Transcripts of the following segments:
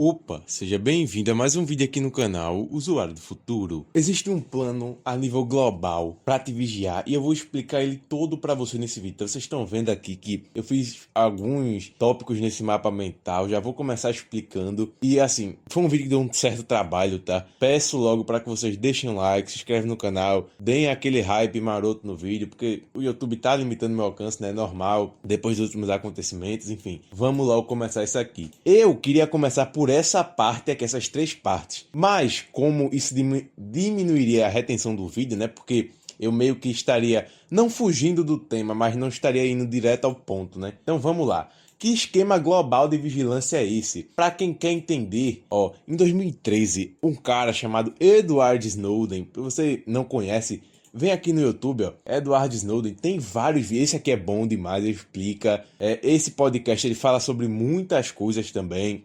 Opa, seja bem-vindo a mais um vídeo aqui no canal Usuário do Futuro. Existe um plano a nível global para te vigiar e eu vou explicar ele todo para você nesse vídeo. Então, vocês estão vendo aqui que eu fiz alguns tópicos nesse mapa mental, já vou começar explicando. E assim, foi um vídeo que deu um certo trabalho, tá? Peço logo para que vocês deixem um like, se inscrevam no canal, deem aquele hype maroto no vídeo, porque o YouTube tá limitando meu alcance, né? Normal, depois dos últimos acontecimentos, enfim. Vamos logo começar isso aqui. Eu queria começar por essa parte aqui, essas três partes. Mas como isso diminuiria a retenção do vídeo, né? Porque eu meio que estaria não fugindo do tema, mas não estaria indo direto ao ponto, né? Então vamos lá. Que esquema global de vigilância é esse? Para quem quer entender, ó, em 2013, um cara chamado Edward Snowden, se você não conhece, vem aqui no YouTube, ó, Edward Snowden, tem vários vídeos, esse aqui é bom demais, ele explica, esse podcast ele fala sobre muitas coisas também,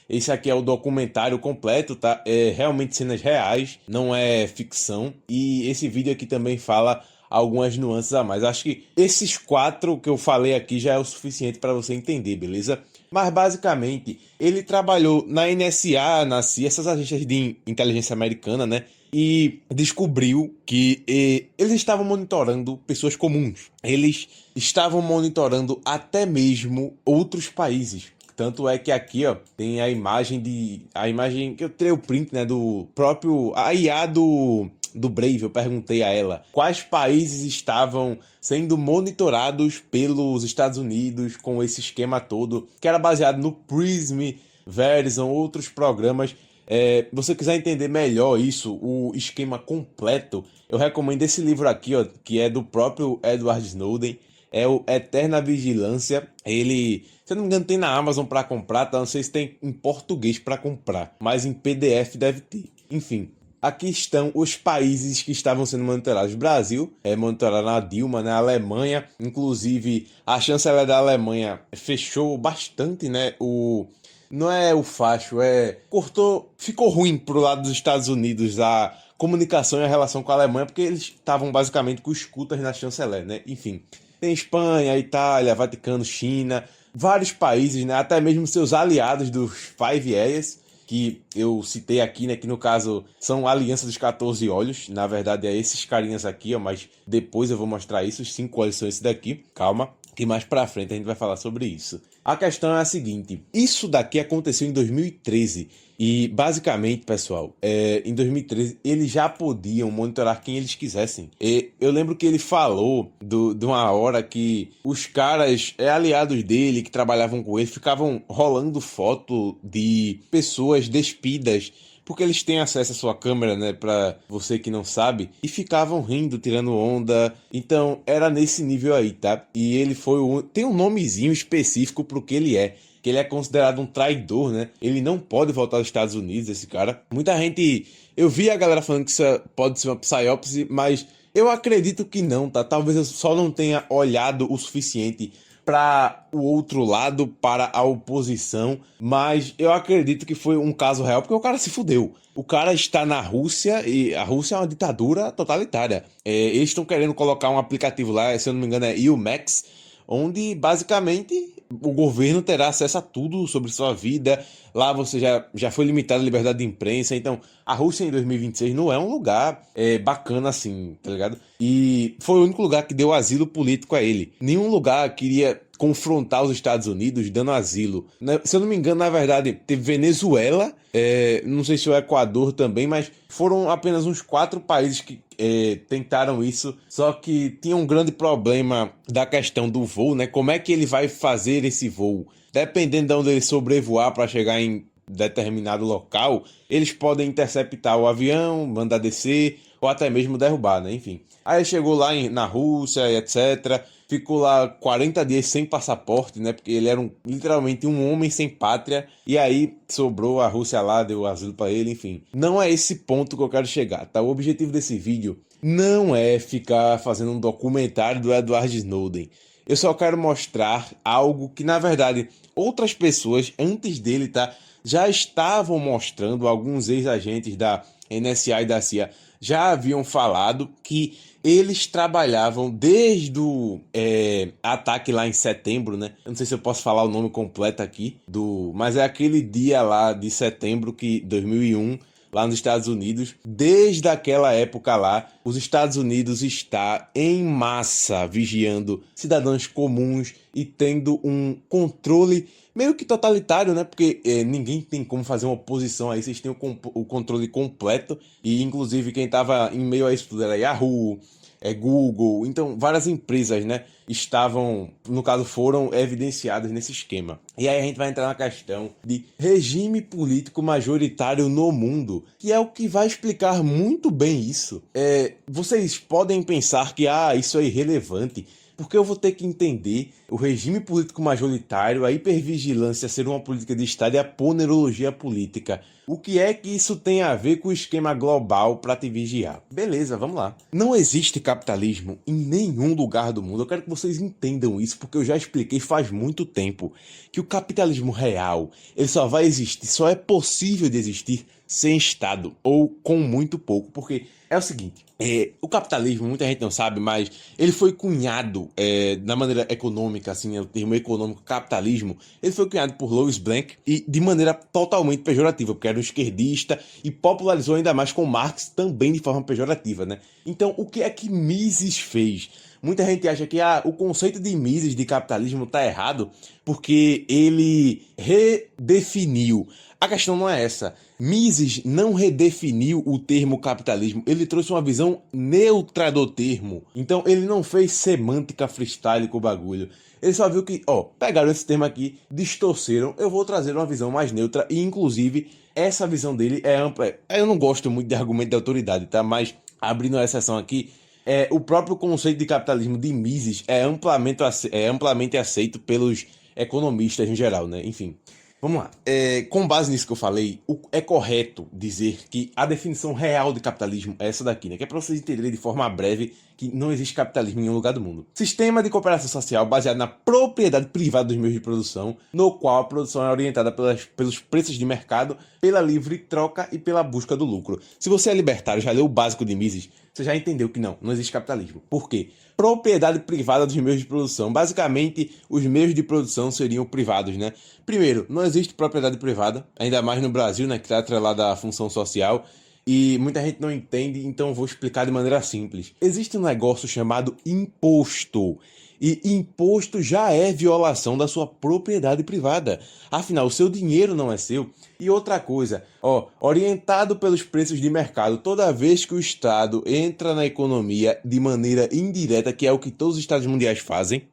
esse aqui é o documentário completo, tá? É realmente cenas reais, não é ficção, e esse vídeo aqui também fala algumas nuances a mais. Acho que esses quatro que eu falei aqui já é o suficiente para você entender, beleza? Mas basicamente, ele trabalhou na NSA, na CIA, essas agências de inteligência americana, né? E descobriu que eles estavam monitorando pessoas comuns. Eles estavam monitorando até mesmo outros países. Tanto é que aqui, ó, tem a imagem que eu tirei o print, né, do próprio a IA do Brave. Eu perguntei a ela quais países estavam sendo monitorados pelos Estados Unidos com esse esquema todo, que era baseado no Prism, Verizon, outros programas. Se você quiser entender melhor isso, o esquema completo, eu recomendo esse livro aqui, ó, que é do próprio Edward Snowden. É o Eterna Vigilância. Ele, se eu não me engano, tem na Amazon para comprar, tá? Não sei se tem em português para comprar, mas em PDF deve ter. Enfim, aqui estão os países que estavam sendo monitorados. Brasil é monitorado a Dilma, né? A Alemanha, inclusive a chanceler da Alemanha fechou bastante, né? Não é o facho, ficou ruim pro lado dos Estados Unidos a comunicação e a relação com a Alemanha, porque eles estavam basicamente com escutas na chanceler, né? Enfim, tem Espanha, Itália, Vaticano, China, vários países, né? Até mesmo seus aliados dos Five Eyes, que eu citei aqui, né? Que no caso são a Aliança dos 14 Olhos. Na verdade é esses carinhas aqui, ó, mas depois eu vou mostrar isso. Os 5 olhos são esses daqui. Calma, que mais pra frente a gente vai falar sobre isso. A questão é a seguinte, isso daqui aconteceu em 2013 e basicamente, pessoal, em 2013 eles já podiam monitorar quem eles quisessem. Eu lembro que ele falou de uma hora que os caras aliados dele que trabalhavam com ele ficavam rolando foto de pessoas despidas, porque eles têm acesso à sua câmera, né, pra você que não sabe, e ficavam rindo, tirando onda. Então, era nesse nível aí, tá? E ele tem um nomezinho específico pro que ele é. Que ele é considerado um traidor, né? Ele não pode voltar aos Estados Unidos, esse cara. Muita gente... Eu vi a galera falando que isso pode ser uma psyopse, mas eu acredito que não, tá? Talvez eu só não tenha olhado o suficiente para o outro lado, para a oposição, mas eu acredito que foi um caso real, porque o cara se fudeu. O cara está na Rússia, e a Rússia é uma ditadura totalitária. Eles estão querendo colocar um aplicativo lá, se eu não me engano é Umax, onde basicamente o governo terá acesso a tudo sobre sua vida. Lá você já foi limitado a liberdade de imprensa. Então, a Rússia em 2026 não é um lugar bacana assim, tá ligado? E foi o único lugar que deu asilo político a ele. Nenhum lugar queria confrontar os Estados Unidos dando asilo. Se eu não me engano, na verdade, teve Venezuela, não sei se o Equador também, mas foram apenas uns 4 países que tentaram isso, só que tinha um grande problema da questão do voo, né? Como é que ele vai fazer esse voo? Dependendo de onde ele sobrevoar para chegar em determinado local, eles podem interceptar o avião, mandar descer ou até mesmo derrubar, né? Enfim. Aí chegou lá na Rússia, etc. Ficou lá 40 dias sem passaporte, né? Porque ele era literalmente um homem sem pátria. E aí sobrou a Rússia lá, deu asilo para ele, enfim. Não é esse ponto que eu quero chegar, tá? O objetivo desse vídeo não é ficar fazendo um documentário do Edward Snowden. Eu só quero mostrar algo que, na verdade, outras pessoas antes dele, tá, já estavam mostrando. Alguns ex-agentes da NSA e da CIA já haviam falado que eles trabalhavam desde o ataque lá em setembro, né? Eu não sei se eu posso falar o nome completo aqui, mas é aquele dia lá de setembro que 2001, lá nos Estados Unidos. Desde aquela época lá, os Estados Unidos está em massa vigiando cidadãos comuns e tendo um controle meio que totalitário, né? Porque ninguém tem como fazer uma oposição aí, vocês têm o controle completo. E inclusive quem estava em meio a isso tudo era Yahoo, Google, então várias empresas, né, estavam, no caso, foram evidenciadas nesse esquema. E aí a gente vai entrar na questão de regime político majoritário no mundo, que é o que vai explicar muito bem isso. Vocês podem pensar que isso é irrelevante, porque eu vou ter que entender o regime político majoritário, a hipervigilância ser uma política de Estado e a ponerologia política. O que é que isso tem a ver com o esquema global para te vigiar? Beleza, vamos lá. Não existe capitalismo em nenhum lugar do mundo. Eu quero que vocês entendam isso, porque eu já expliquei faz muito tempo que o capitalismo real, ele só vai existir, só é possível de existir sem Estado, ou com muito pouco, porque é o seguinte, o capitalismo, muita gente não sabe, mas ele foi cunhado na maneira econômica, assim, o termo econômico capitalismo, ele foi cunhado por Louis Blanc e de maneira totalmente pejorativa, porque era um esquerdista e popularizou ainda mais com Marx também de forma pejorativa, né? Então, o que é que Mises fez? Muita gente acha que o conceito de Mises de capitalismo está errado porque ele redefiniu. A questão não é essa. Mises não redefiniu o termo capitalismo, ele trouxe uma visão neutra do termo. Então ele não fez semântica freestyle com o bagulho. Ele só viu que, pegaram esse termo aqui, distorceram, eu vou trazer uma visão mais neutra e, inclusive, essa visão dele é ampla. Eu não gosto muito de argumento de autoridade, tá? Mas, abrindo a exceção aqui, o próprio conceito de capitalismo de Mises é amplamente aceito pelos economistas em geral, né? Enfim. Vamos lá. Com base nisso que eu falei, é correto dizer que a definição real de capitalismo é essa daqui, né? Que é para vocês entenderem de forma breve que não existe capitalismo em nenhum lugar do mundo. Sistema de cooperação social baseado na propriedade privada dos meios de produção, no qual a produção é orientada pelos preços de mercado, pela livre troca e pela busca do lucro. Se você é libertário, já leu o básico de Mises, você já entendeu que não existe capitalismo. Por quê? Propriedade privada dos meios de produção. Basicamente, os meios de produção seriam privados, né? Primeiro, não existe propriedade privada, ainda mais no Brasil, né, que está atrelada à função social, e muita gente não entende, então eu vou explicar de maneira simples. Existe um negócio chamado imposto. E imposto já é violação da sua propriedade privada. Afinal, o seu dinheiro não é seu. E outra coisa, orientado pelos preços de mercado, toda vez que o Estado entra na economia de maneira indireta, que é o que todos os Estados mundiais fazem,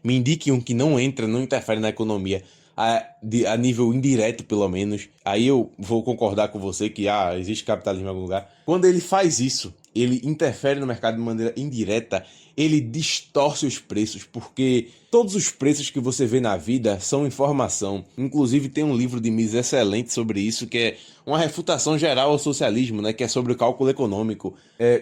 me indique um que não entra, não interfere na economia, a nível indireto, pelo menos, aí eu vou concordar com você que existe capitalismo em algum lugar. Quando ele faz isso, ele interfere no mercado de maneira indireta, ele distorce os preços, porque todos os preços que você vê na vida são informação. Inclusive tem um livro de Mises excelente sobre isso, que é uma refutação geral ao socialismo, né, que é sobre o cálculo econômico.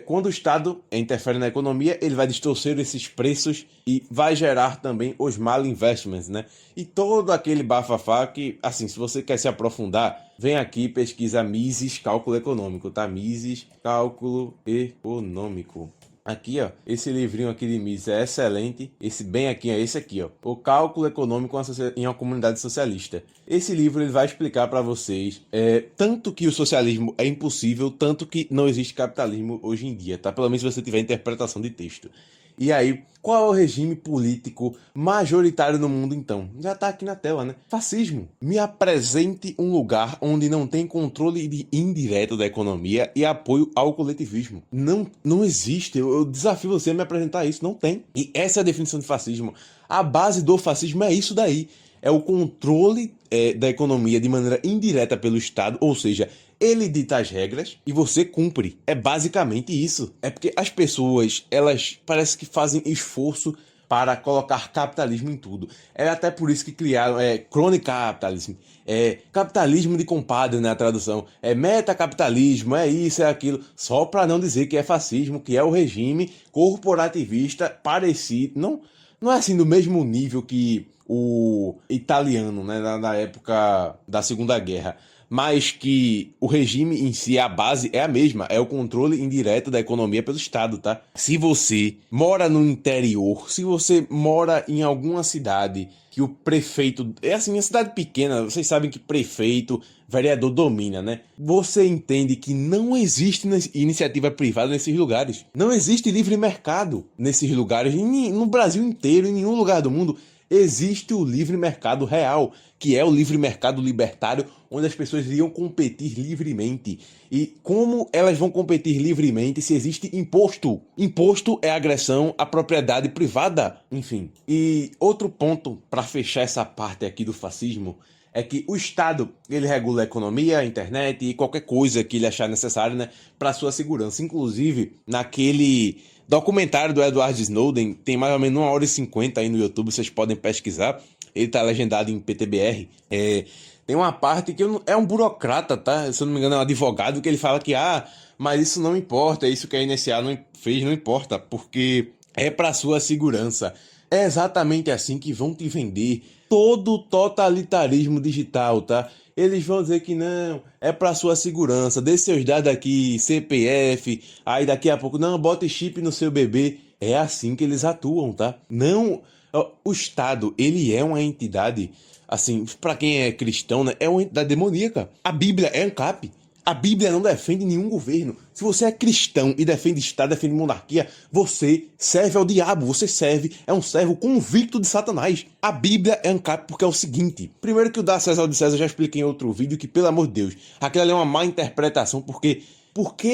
Quando o Estado interfere na economia, ele vai distorcer esses preços e vai gerar também os mal investments, né? E todo aquele bafafá que, assim, se você quer se aprofundar, vem aqui e pesquisa Mises Cálculo Econômico, tá? Mises Cálculo Econômico. Aqui, esse livrinho aqui de Mises é excelente. Esse bem aqui, esse aqui, O Cálculo Econômico em uma Comunidade Socialista. Esse livro ele vai explicar para vocês tanto que o socialismo é impossível, tanto que não existe capitalismo hoje em dia, tá? Pelo menos se você tiver interpretação de texto. E aí, qual é o regime político majoritário no mundo, então? Já tá aqui na tela, né? Fascismo. Me apresente um lugar onde não tem controle indireto da economia e apoio ao coletivismo. Não existe. Eu desafio você a me apresentar isso. Não tem. E essa é a definição de fascismo. A base do fascismo é isso daí. É o controle da economia de maneira indireta pelo Estado, ou seja, ele dita as regras e você cumpre. É basicamente isso. É porque as pessoas, elas parece que fazem esforço para colocar capitalismo em tudo. É até por isso que criaram crony capitalism, capitalismo de compadre, né, a tradução. Metacapitalismo, isso, aquilo. Só para não dizer que é fascismo, que é o regime corporativista parecido. Não é assim do mesmo nível que o italiano, né, na época da Segunda Guerra. mas que o regime em si, a base é a mesma, é o controle indireto da economia pelo Estado, tá? Se você mora no interior, se você mora em alguma cidade que o prefeito... É assim, uma cidade pequena, vocês sabem que prefeito, vereador domina, né? Você entende que não existe iniciativa privada nesses lugares. Não existe livre mercado nesses lugares, no Brasil inteiro, em nenhum lugar do mundo. Existe o livre mercado real, que é o livre mercado libertário, onde as pessoas iriam competir livremente. E como elas vão competir livremente se existe imposto? Imposto é agressão à propriedade privada, enfim. E outro ponto para fechar essa parte aqui do fascismo é que o Estado, ele regula a economia, a internet e qualquer coisa que ele achar necessário, né, para sua segurança. Inclusive, naquele documentário do Edward Snowden, tem mais ou menos 1h50 aí no YouTube, vocês podem pesquisar. Ele tá legendado em PTBR. Tem uma parte que é um burocrata, tá? Se eu não me engano, é um advogado que ele fala que, mas isso não importa, isso que a NSA não fez não importa, porque é para sua segurança. É exatamente assim que vão te vender todo o totalitarismo digital, tá? Eles vão dizer que não, é para sua segurança, dê seus dados aqui, CPF, aí daqui a pouco, não, bote chip no seu bebê. É assim que eles atuam, tá? Não, o Estado, ele é uma entidade, assim, para quem é cristão, né, é uma entidade demoníaca. A Bíblia é ANCAP. A Bíblia não defende nenhum governo. Se você é cristão e defende Estado, defende monarquia, você serve ao diabo, é um servo convicto de Satanás. A Bíblia é ANCAP porque é o seguinte: primeiro que o dar César ao de César, eu já expliquei em outro vídeo que, pelo amor de Deus, aquilo ali é uma má interpretação, porque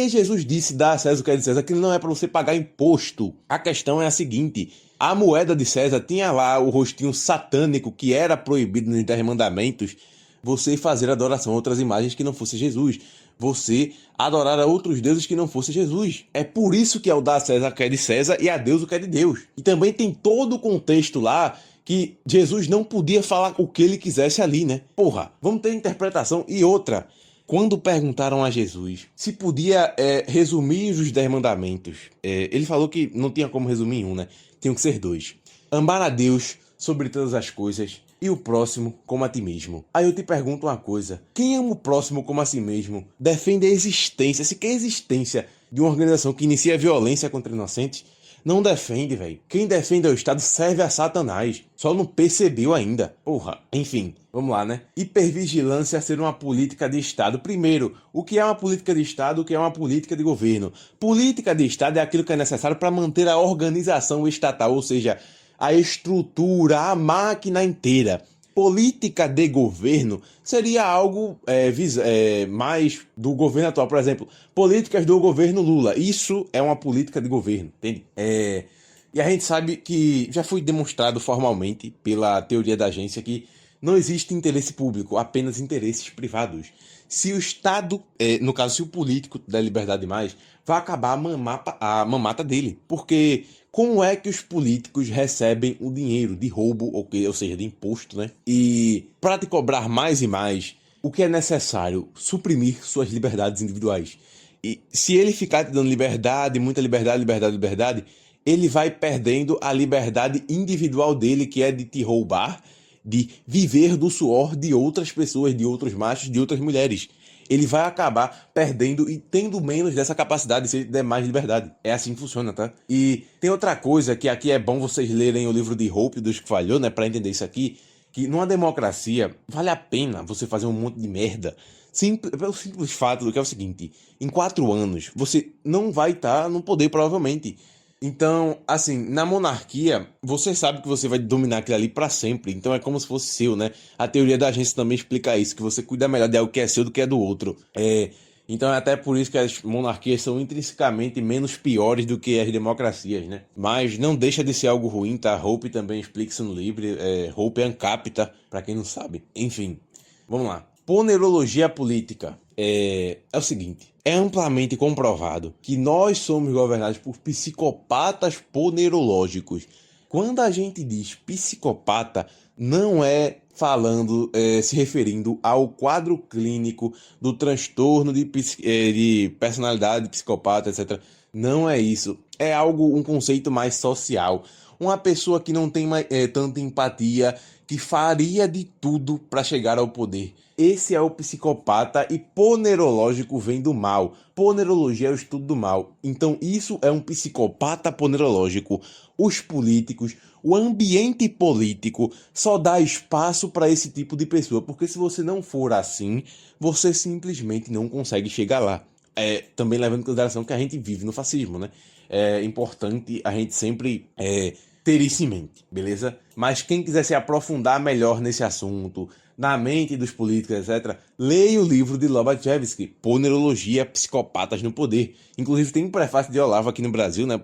Jesus disse dar a César o que é de César? Aquilo não é para você pagar imposto. A questão é a seguinte: a moeda de César tinha lá o rostinho satânico que era proibido nos 10 mandamentos, você fazer adoração a outras imagens que não fosse Jesus. Você adorar a outros deuses que não fosse Jesus. É por isso que é o dar a César o que é de César e a Deus o que é de Deus. E também tem todo o contexto lá que Jesus não podia falar o que ele quisesse ali, né? Porra, vamos ter interpretação. E outra, quando perguntaram a Jesus se podia resumir os 10 mandamentos, ele falou que não tinha como resumir em um, né? Tinham que ser 2. Amar a Deus sobre todas as coisas e o próximo como a ti mesmo. Aí eu te pergunto uma coisa: quem ama o próximo como a si mesmo defende a existência, se quer a existência de uma organização que inicia violência contra inocentes? Não defende, velho. Quem defende ao Estado serve a Satanás. Só não percebeu ainda. Porra. Enfim, vamos lá, né? Hipervigilância ser uma política de Estado. Primeiro, o que é uma política de Estado, o que é uma política de governo? Política de Estado é aquilo que é necessário para manter a organização estatal, ou seja, a estrutura, a máquina inteira. Política de governo seria algo mais do governo atual. Por exemplo, políticas do governo Lula. Isso é uma política de governo, entende? E a gente sabe que já foi demonstrado formalmente pela teoria da agência que não existe interesse público, apenas interesses privados. Se o Estado, no caso, se o político der liberdade demais, vai acabar a mamata dele. Porque como é que os políticos recebem o dinheiro de roubo, ou seja, de imposto, né? E para te cobrar mais e mais, o que é necessário? Suprimir suas liberdades individuais. E se ele ficar te dando liberdade, muita liberdade, ele vai perdendo a liberdade individual dele, que é de te roubar, de viver do suor de outras pessoas, de outros machos, de outras mulheres. Ele vai acabar perdendo e tendo menos dessa capacidade se ele der mais liberdade. É assim que funciona, tá? E tem outra coisa que aqui é bom vocês lerem o livro de Hope, dos que falhou, né? Pra entender isso aqui, que numa democracia vale a pena você fazer um monte de merda. Pelo simples fato do que é o seguinte: em 4 anos você não vai estar no poder, provavelmente. Então, assim, na monarquia, você sabe que você vai dominar aquilo ali pra sempre. Então é como se fosse seu, né? A teoria da agência também explica isso, que você cuida melhor de algo que é seu do que é do outro. Então é até por isso que as monarquias são intrinsecamente menos piores do que as democracias, né? Mas não deixa de ser algo ruim, tá? Hope também explica isso no livro. Hope é ANCAP, tá? Pra quem não sabe. Enfim, vamos lá. Ponerologia política. É o seguinte: é amplamente comprovado que nós somos governados por psicopatas ponerológicos. Quando a gente diz psicopata, não é falando, se referindo ao quadro clínico do transtorno de personalidade psicopata, etc. Não é isso. É um conceito mais social. Uma pessoa que não tem tanta empatia, que faria de tudo para chegar ao poder. Esse é o psicopata e ponerológico vem do mal. Ponerologia é o estudo do mal. Então isso é um psicopata ponerológico. Os políticos, o ambiente político só dá espaço para esse tipo de pessoa, porque se você não for assim, você simplesmente não consegue chegar lá. Também levando em consideração que a gente vive no fascismo, né? É importante a gente sempre ter isso em mente, beleza? Mas quem quiser se aprofundar melhor nesse assunto, na mente dos políticos, etc., leia o livro de Lobachevsky, Ponerologia, Psicopatas no Poder. Inclusive tem um prefácio de Olavo aqui no Brasil, né?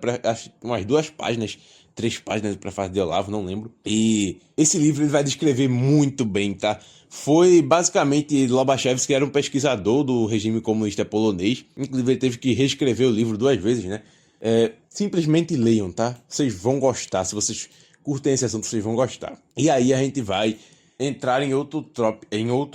Umas 2 páginas, 3 páginas do prefácio de Olavo, não lembro. E esse livro ele vai descrever muito bem, tá? Foi basicamente Lobachevsky era um pesquisador do regime comunista polonês. Inclusive ele teve que reescrever o livro 2 vezes, né? Simplesmente leiam, tá? Vocês vão gostar. Se vocês curtem esse assunto, vocês vão gostar. E aí a gente vai entrar em outro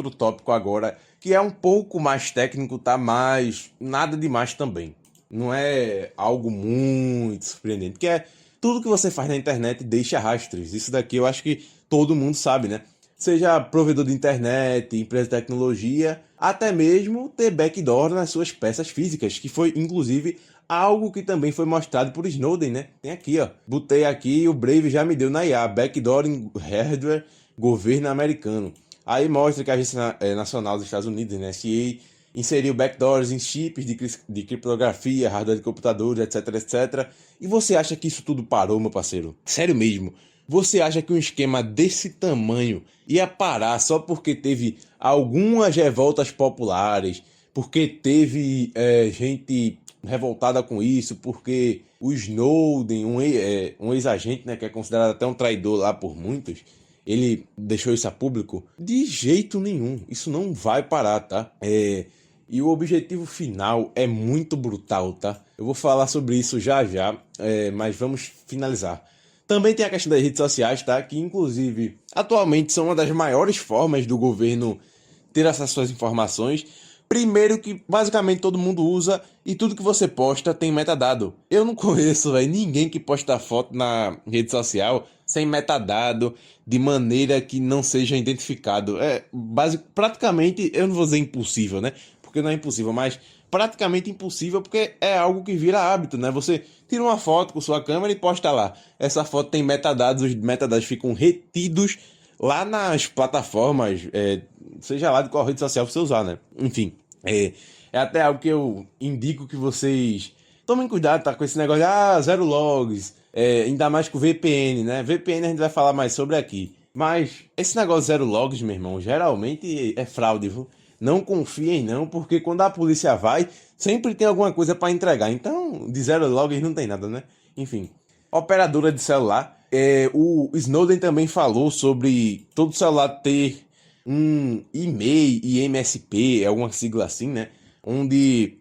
tópico agora, que é um pouco mais técnico, tá? Mas nada demais também. Não é algo muito surpreendente, que é tudo que você faz na internet deixa rastros. Isso daqui eu acho que todo mundo sabe, né? Seja provedor de internet, empresa de tecnologia, até mesmo ter backdoor nas suas peças físicas, que foi, inclusive, algo que também foi mostrado por Snowden, né? Tem aqui, ó. Botei aqui e o Brave já me deu na IA. Backdoor em hardware, governo americano. Aí mostra que a Agência Nacional dos Estados Unidos, né, NSA, inseriu backdoors em chips de criptografia, hardware de computadores, etc, etc. E você acha que isso tudo parou, meu parceiro? Sério mesmo? Você acha que um esquema desse tamanho ia parar só porque teve algumas revoltas populares, porque teve gente revoltada com isso, porque o Snowden, um ex-agente, né, que é considerado até um traidor lá por muitos, ele deixou isso a público? De jeito nenhum. Isso não vai parar, tá? E o objetivo final é muito brutal, tá? Eu vou falar sobre isso já já, mas vamos finalizar. Também tem a questão das redes sociais, tá? Que, inclusive, atualmente são uma das maiores formas do governo ter acesso às informações. Primeiro que, basicamente, todo mundo usa e tudo que você posta tem metadado. Eu não conheço, ninguém que posta foto na rede social sem metadado, de maneira que não seja identificado. Praticamente, eu não vou dizer impossível, né? Porque não é impossível, mas praticamente impossível porque é algo que vira hábito, né? Você tira uma foto com sua câmera e posta lá. Essa foto tem metadados, os metadados ficam retidos lá nas plataformas, seja lá de qual rede social você usar, né? Enfim, é até algo que eu indico que vocês tomem cuidado, tá? Com esse negócio de zero logs, ainda mais com o VPN, né? VPN a gente vai falar mais sobre aqui. Mas esse negócio de zero logs, meu irmão, geralmente é fraude, viu? Não confiem não, porque quando a polícia vai, sempre tem alguma coisa para entregar. Então, de zero logs não tem nada, né? Enfim, operadora de celular. O Snowden também falou sobre todo celular ter um e-mail, IMSP, alguma sigla assim, né? Onde,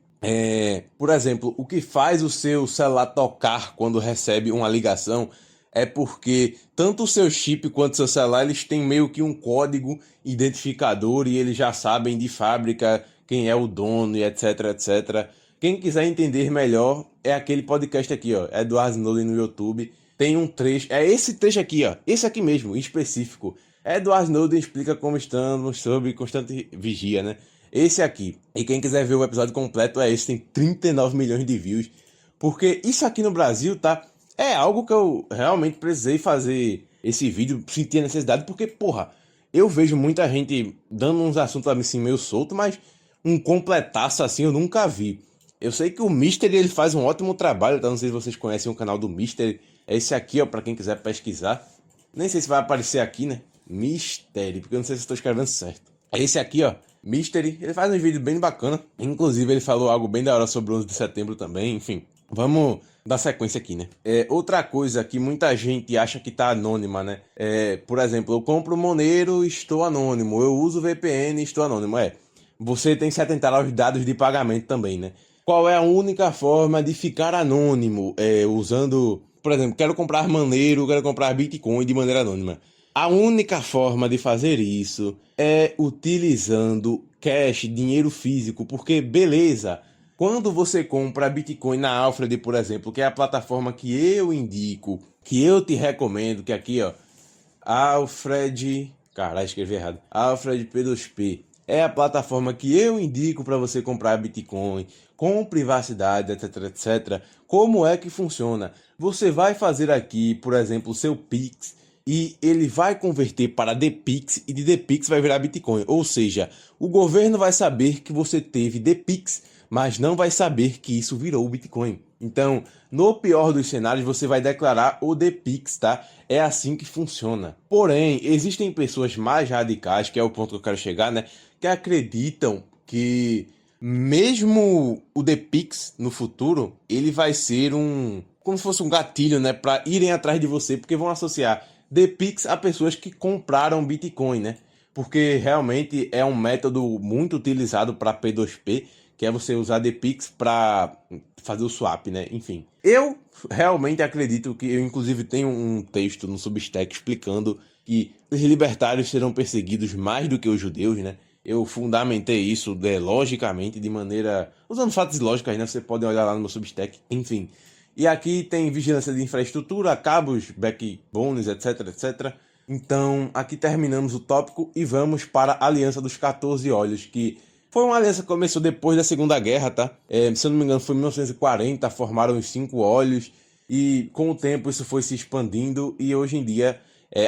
por exemplo, o que faz o seu celular tocar quando recebe uma ligação é porque tanto o seu chip quanto o seu celular, eles têm meio que um código identificador e eles já sabem de fábrica quem é o dono e etc, etc. Quem quiser entender melhor, é aquele podcast aqui, ó, Edward Snowden no YouTube. Tem um trecho, é esse trecho aqui, ó, esse aqui mesmo, em específico. Edward Snowden explica como estamos sob constante vigia, né? Esse aqui. E quem quiser ver o episódio completo é esse, tem 39 milhões de views. Porque isso aqui no Brasil, tá? É algo que eu realmente precisei fazer esse vídeo, senti a necessidade, porque, porra, eu vejo muita gente dando uns assuntos assim meio solto, mas um completaço assim eu nunca vi. Eu sei que o Mystery ele faz um ótimo trabalho, tá? Não sei se vocês conhecem o canal do Mystery. É esse aqui, ó, pra quem quiser pesquisar. Nem sei se vai aparecer aqui, né? Mystery, porque eu não sei se estou escrevendo certo. É esse aqui, ó, Mystery. Ele faz um vídeo bem bacana. Inclusive, ele falou algo bem da hora sobre o 11 de setembro também, enfim. Vamos dar sequência aqui, né? Outra coisa que muita gente acha que tá anônima, né? Por exemplo, eu compro Monero e estou anônimo. Eu uso VPN e estou anônimo. Você tem que se atentar aos dados de pagamento também, né? Qual é a única forma de ficar anônimo? Usando, por exemplo, quero comprar Monero, quero comprar Bitcoin de maneira anônima. A única forma de fazer isso é utilizando cash, dinheiro físico, porque beleza, quando você compra Bitcoin na Alfred, por exemplo, que é a plataforma que eu indico, que eu te recomendo, que aqui, ó, Alfred, caralho, escrevi errado. Alfred P2P é a plataforma que eu indico para você comprar Bitcoin com privacidade, etc, etc. Como é que funciona? Você vai fazer aqui, por exemplo, o seu Pix e ele vai converter para DPix e de DPix vai virar Bitcoin. Ou seja, o governo vai saber que você teve DPix, mas não vai saber que isso virou Bitcoin. Então, no pior dos cenários, você vai declarar o DPix, tá? É assim que funciona. Porém, existem pessoas mais radicais, que é o ponto que eu quero chegar, né? Que acreditam que mesmo o DPix no futuro, ele vai ser como se fosse um gatilho, né? Para irem atrás de você, porque vão associar DPix a pessoas que compraram Bitcoin, né? Porque realmente é um método muito utilizado para P2P, que é você usar DPix para fazer o swap, né? Enfim. Eu realmente acredito que eu, inclusive, tenho um texto no Substack explicando que os libertários serão perseguidos mais do que os judeus, né? Eu fundamentei isso logicamente, de maneira... usando fatos lógicos, né? Você pode olhar lá no meu Substack. Enfim. E aqui tem vigilância de infraestrutura, cabos, backbones, etc, etc. Então, aqui terminamos o tópico e vamos para a Aliança dos 14 Olhos, que foi uma aliança que começou depois da Segunda Guerra, tá? Se eu não me engano, foi em 1940, formaram os 5 olhos, e com o tempo isso foi se expandindo, e hoje em dia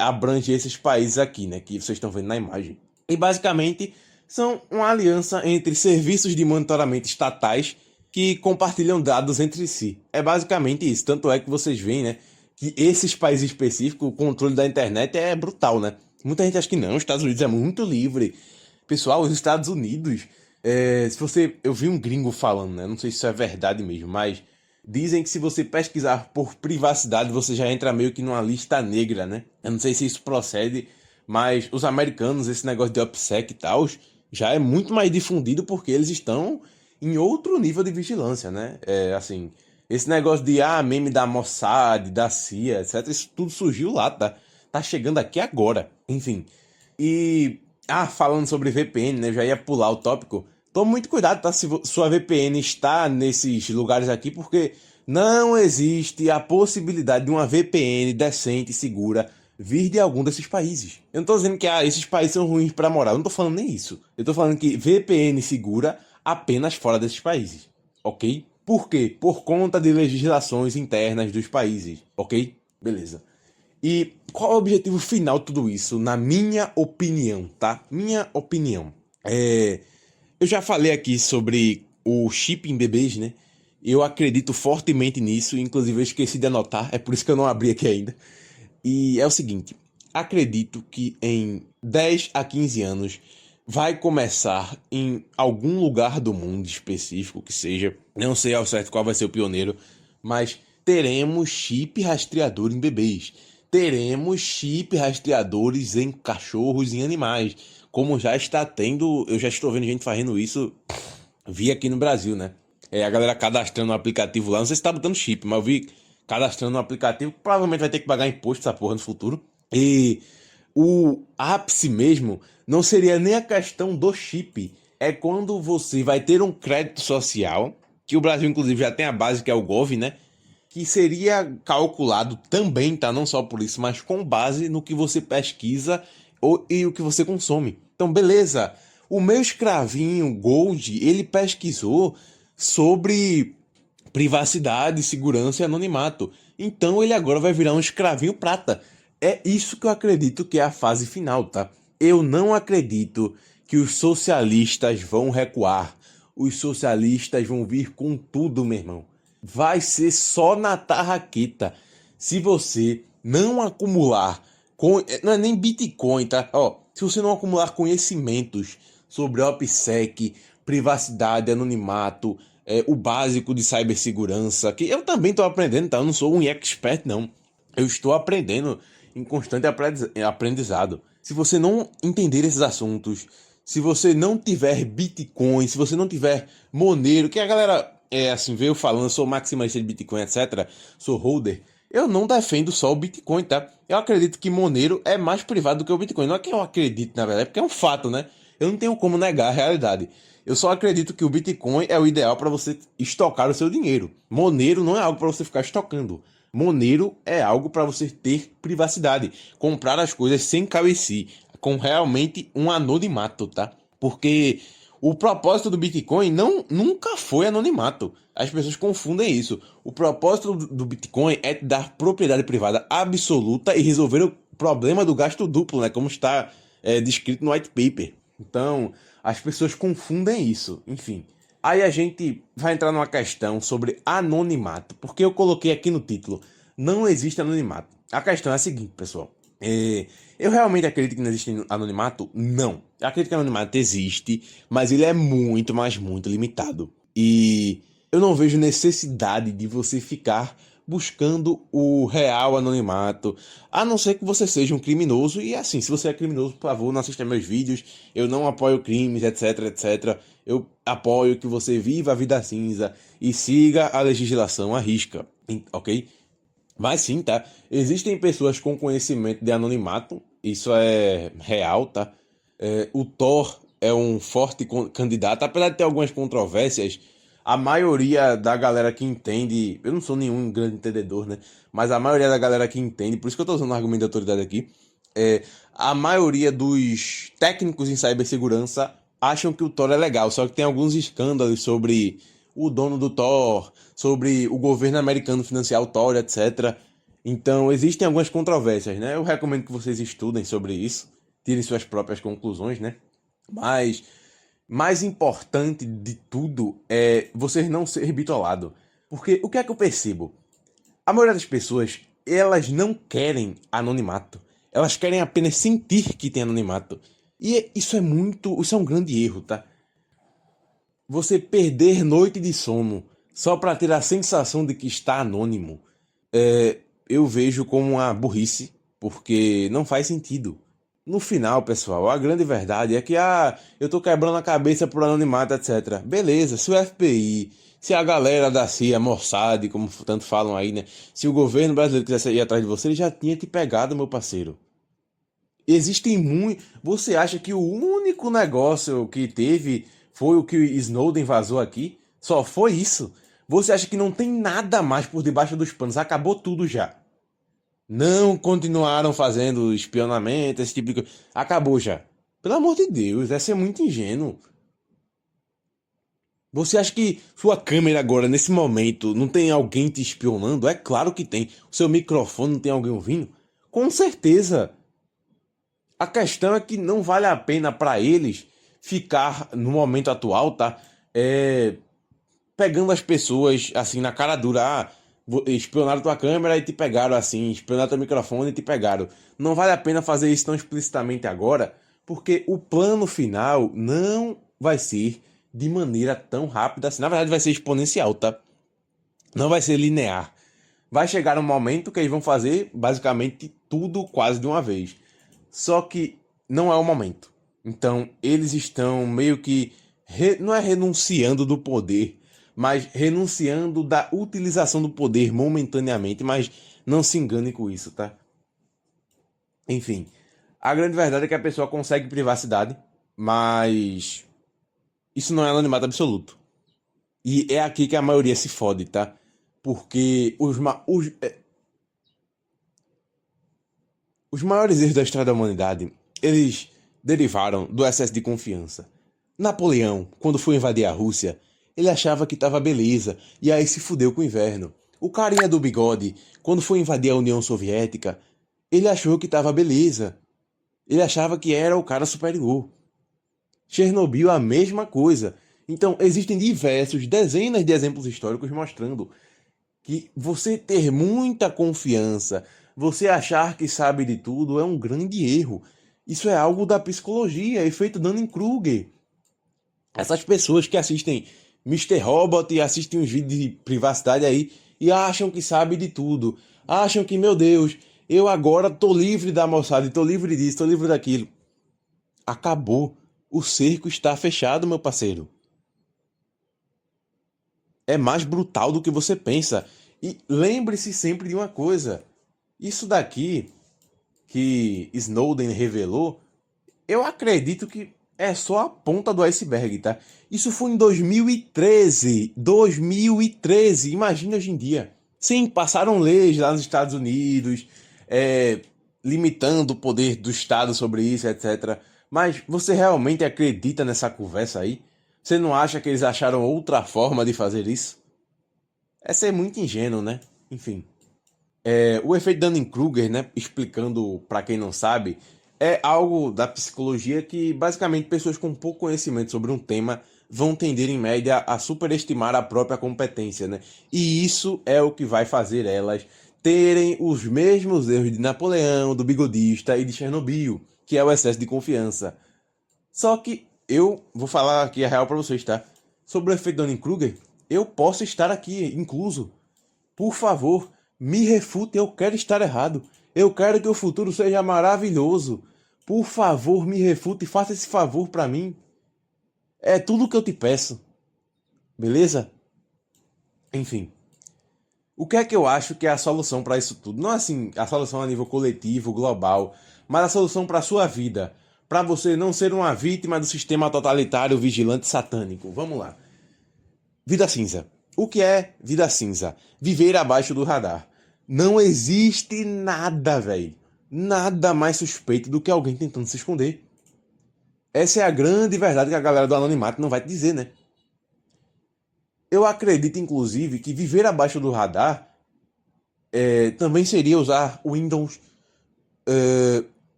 abrange esses países aqui, né? Que vocês estão vendo na imagem. E basicamente são uma aliança entre serviços de monitoramento estatais que compartilham dados entre si. É basicamente isso. Tanto é que vocês veem, né, que esses países específicos, o controle da internet é brutal, né? Muita gente acha que não, os Estados Unidos é muito livre. Pessoal, os Estados Unidos, eu vi um gringo falando, né? Não sei se isso é verdade mesmo, mas dizem que se você pesquisar por privacidade, você já entra meio que numa lista negra, né? Eu não sei se isso procede, mas os americanos, esse negócio de OPSEC e tal, já é muito mais difundido porque eles estão em outro nível de vigilância, né? Assim, esse negócio de meme da Mossad, da CIA, etc, isso tudo surgiu lá, tá chegando aqui agora. Enfim. E falando sobre VPN, né? Eu já ia pular o tópico. Tome muito cuidado, tá? Se sua VPN está nesses lugares aqui, porque não existe a possibilidade de uma VPN decente e segura vir de algum desses países. Eu não tô dizendo que esses países são ruins para morar, eu não tô falando nem isso. Eu tô falando que VPN segura apenas fora desses países, ok? Por quê? Por conta de legislações internas dos países, ok? Beleza. E qual é o objetivo final de tudo isso, na minha opinião, tá? Minha opinião. Eu já falei aqui sobre o chip em bebês, né? Eu acredito fortemente nisso, inclusive eu esqueci de anotar, é por isso que eu não abri aqui ainda. E é o seguinte, acredito que em 10 a 15 anos vai começar em algum lugar do mundo específico que seja, não sei ao certo qual vai ser o pioneiro, mas teremos chip rastreador em bebês. Teremos chip rastreadores em cachorros e animais, como já está tendo, eu já estou vendo gente fazendo isso, vi aqui no Brasil, né? A galera cadastrando no aplicativo lá, não sei se tá botando chip, mas eu vi cadastrando no aplicativo, provavelmente vai ter que pagar imposto essa porra no futuro. E o ápice mesmo não seria nem a questão do chip, é quando você vai ter um crédito social, que o Brasil inclusive já tem a base que é o Gov, né? Que seria calculado também, tá? Não só por isso, mas com base no que você pesquisa e o que você consome. Então, beleza. O meu escravinho Gold, ele pesquisou sobre privacidade, segurança e anonimato. Então, ele agora vai virar um escravinho prata. É isso que eu acredito que é a fase final, tá? Eu não acredito que os socialistas vão recuar. Os socialistas vão vir com tudo, meu irmão. Vai ser só na tarraqueta. Se você não acumular, não é nem Bitcoin, tá? Se você não acumular conhecimentos sobre OPSEC, privacidade, anonimato, o básico de cibersegurança, que eu também estou aprendendo, tá? Eu não sou um expert, não. Eu estou aprendendo em constante aprendizado. Se você não entender esses assuntos, se você não tiver Bitcoin, se você não tiver Monero, que a galera veio falando, eu sou maximalista de Bitcoin, etc., sou holder, eu não defendo só o Bitcoin, tá? Eu acredito que Monero é mais privado do que o Bitcoin. Não é que eu acredito, na verdade, é porque é um fato, né? Eu não tenho como negar a realidade. Eu só acredito que o Bitcoin é o ideal para você estocar o seu dinheiro. Monero não é algo para você ficar estocando. Monero é algo para você ter privacidade, comprar as coisas sem KYC, com realmente um anonimato, tá? Porque o propósito do Bitcoin nunca foi anonimato. As pessoas confundem isso. O propósito do Bitcoin é te dar propriedade privada absoluta e resolver o problema do gasto duplo, né? Como está descrito no white paper. Então, as pessoas confundem isso. Enfim. Aí a gente vai entrar numa questão sobre anonimato. Porque eu coloquei aqui no título: não existe anonimato. A questão é a seguinte, pessoal. Eu realmente acredito que não existe anonimato? Não. Eu acredito que anonimato existe, mas ele é muito, mas muito limitado. E eu não vejo necessidade de você ficar buscando o real anonimato, a não ser que você seja um criminoso. E assim, se você é criminoso, por favor, não assista meus vídeos. Eu não apoio crimes, etc, etc. Eu apoio que você viva a vida cinza e siga a legislação à risca, ok? Mas sim, tá? Existem pessoas com conhecimento de anonimato, isso é real, tá? O Thor é um forte candidato, apesar de ter algumas controvérsias. A maioria da galera que entende, eu não sou nenhum grande entendedor, né? Mas a maioria da galera que entende, por isso que eu tô usando o argumento de autoridade aqui, a maioria dos técnicos em cibersegurança acham que o Thor é legal, só que tem alguns escândalos sobre o dono do Thor, sobre o governo americano financiar o Thor, etc. Então, existem algumas controvérsias, né? Eu recomendo que vocês estudem sobre isso, tirem suas próprias conclusões, né? Mas mais importante de tudo é você não ser bitolado. Porque o que é que eu percebo? A maioria das pessoas, elas não querem anonimato. Elas querem apenas sentir que tem anonimato. E isso é um grande erro, tá? Você perder noite de sono só para ter a sensação de que está anônimo, eu vejo como uma burrice, porque não faz sentido. No final, pessoal, a grande verdade é que eu tô quebrando a cabeça por anonimato, etc. Beleza, se o FBI, se a galera da CIA, Mossad, como tanto falam aí, né? Se o governo brasileiro quisesse ir atrás de você, ele já tinha te pegado, meu parceiro. Existem muitos. Você acha que o único negócio que teve foi o que o Snowden vazou aqui? Só foi isso? Você acha que não tem nada mais por debaixo dos panos? Acabou tudo já. Não continuaram fazendo espionamento, esse tipo de coisa. Acabou já. Pelo amor de Deus, essa é muito ingênuo. Você acha que sua câmera agora, nesse momento, não tem alguém te espionando? É claro que tem. O seu microfone não tem alguém ouvindo? Com certeza. A questão é que não vale a pena para eles ficar, no momento atual, tá? Pegando as pessoas, assim, na cara dura. Espionaram tua câmera e te pegaram, assim. Espionaram teu microfone e te pegaram. Não vale a pena fazer isso tão explicitamente agora, porque o plano final não vai ser de maneira tão rápida assim. Na verdade, vai ser exponencial, tá? Não vai ser linear. Vai chegar um momento que eles vão fazer basicamente tudo quase de uma vez. Só que não é o momento. Então, eles estão meio que não é renunciando do poder, mas renunciando da utilização do poder momentaneamente, mas não se engane com isso, tá? Enfim, a grande verdade é que a pessoa consegue privacidade, mas isso não é anonimato absoluto. E é aqui que a maioria se fode, tá? Porque os maiores erros da história da humanidade, eles derivaram do excesso de confiança. Napoleão, quando foi invadir a Rússia, ele achava que estava beleza, e aí se fudeu com o inverno. O carinha do bigode, quando foi invadir a União Soviética, ele achou que estava beleza. Ele achava que era o cara superior. Chernobyl, a mesma coisa. Então, existem diversos, dezenas de exemplos históricos mostrando que você ter muita confiança, você achar que sabe de tudo, é um grande erro. Isso é algo da psicologia, efeito Dunning-Kruger. Essas pessoas que assistem Mister Robot e assistem uns vídeos de privacidade aí e acham que sabe de tudo. Acham que, meu Deus, eu agora tô livre da moçada, tô livre disso, tô livre daquilo. Acabou. O cerco está fechado, meu parceiro. É mais brutal do que você pensa. E lembre-se sempre de uma coisa. Isso daqui que Snowden revelou, eu acredito que é só a ponta do iceberg, tá? Isso foi em 2013. 2013, imagina hoje em dia. Sim, passaram leis lá nos Estados Unidos, limitando o poder do Estado sobre isso, etc. Mas você realmente acredita nessa conversa aí? Você não acha que eles acharam outra forma de fazer isso? Essa é muito ingênuo, né? Enfim. O efeito Dunning-Kruger, né, explicando para quem não sabe, é algo da psicologia que basicamente pessoas com pouco conhecimento sobre um tema vão tender em média a superestimar a própria competência, né? E isso é o que vai fazer elas terem os mesmos erros de Napoleão, do bigodista e de Chernobyl, que é o excesso de confiança. Só que eu vou falar aqui a real para vocês, tá? Sobre o efeito Dunning-Kruger, eu posso estar aqui incluso. Por favor, me refute, eu quero estar errado. Eu quero que o futuro seja maravilhoso. Por favor, me refute e faça esse favor para mim. É tudo que eu te peço. Beleza? Enfim. O que é que eu acho que é a solução para isso tudo? Não assim, a solução a nível coletivo, global, mas a solução para a sua vida. Para você não ser uma vítima do sistema totalitário, vigilante, satânico. Vamos lá. Vida cinza. O que é vida cinza? Viver abaixo do radar. Não existe nada, velho. Nada mais suspeito do que alguém tentando se esconder. Essa é a grande verdade que a galera do anonimato não vai te dizer, né? Eu acredito, inclusive, que viver abaixo do radar também seria usar o Windows.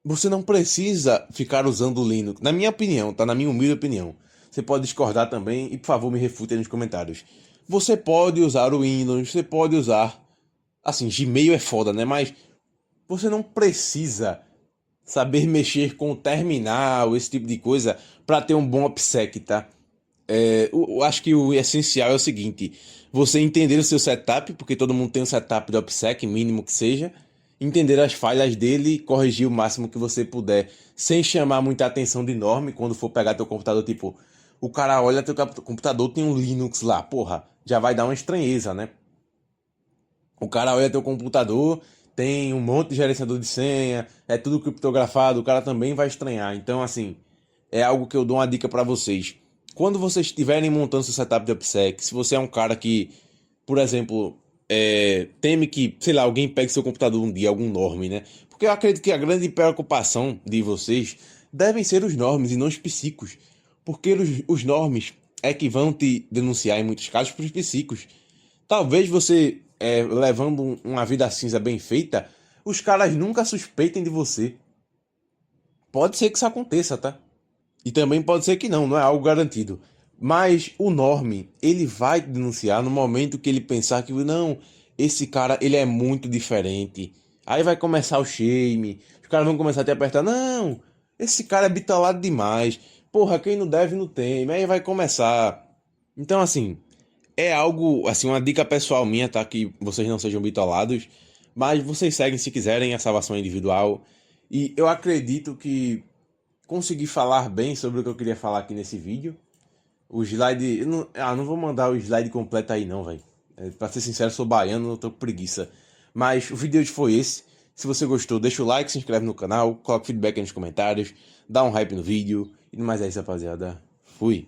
Você não precisa ficar usando o Linux. Na minha opinião, tá? Na minha humilde opinião. Você pode discordar também e, por favor, me refute aí nos comentários. Você pode usar o Windows, você pode usar. Assim, Gmail é foda, né? Mas você não precisa saber mexer com o terminal, esse tipo de coisa, para ter um bom OPSEC, tá? Eu acho que o essencial é o seguinte: você entender o seu setup, porque todo mundo tem um setup de OPSEC, mínimo que seja, entender as falhas dele e corrigir o máximo que você puder, sem chamar muita atenção de norme quando for pegar teu computador, tipo, o cara olha teu computador, tem um Linux lá, porra, já vai dar uma estranheza, né? O cara olha teu computador, tem um monte de gerenciador de senha, é tudo criptografado, o cara também vai estranhar. Então, assim, é algo que eu dou uma dica para vocês. Quando vocês estiverem montando seu setup de OPSEC, se você é um cara que, por exemplo, teme que, sei lá, alguém pegue seu computador um dia, algum norme, né? Porque eu acredito que a grande preocupação de vocês devem ser os normes e não os psicos. Porque os normes é que vão te denunciar em muitos casos para os psicos. Talvez você, levando uma vida cinza bem feita, os caras nunca suspeitem de você. Pode ser que isso aconteça, tá? E também pode ser que não, não é algo garantido. Mas o norme, ele vai te denunciar no momento que ele pensar que, não, esse cara, ele é muito diferente. Aí vai começar o shame, os caras vão começar a te apertar, não, esse cara é bitolado demais. Porra, quem não deve não teme. Aí vai começar. Então, assim, é algo, assim, uma dica pessoal minha, tá? Que vocês não sejam bitolados, mas vocês seguem se quiserem, a salvação é individual. E eu acredito que consegui falar bem sobre o que eu queria falar aqui nesse vídeo. O slide. Eu não vou mandar o slide completo aí, não, velho. Pra ser sincero, eu sou baiano, eu tô com preguiça. Mas o vídeo de hoje foi esse. Se você gostou, deixa o like, se inscreve no canal, coloca feedback aí nos comentários, dá um hype no vídeo. E mais é isso, rapaziada. Fui.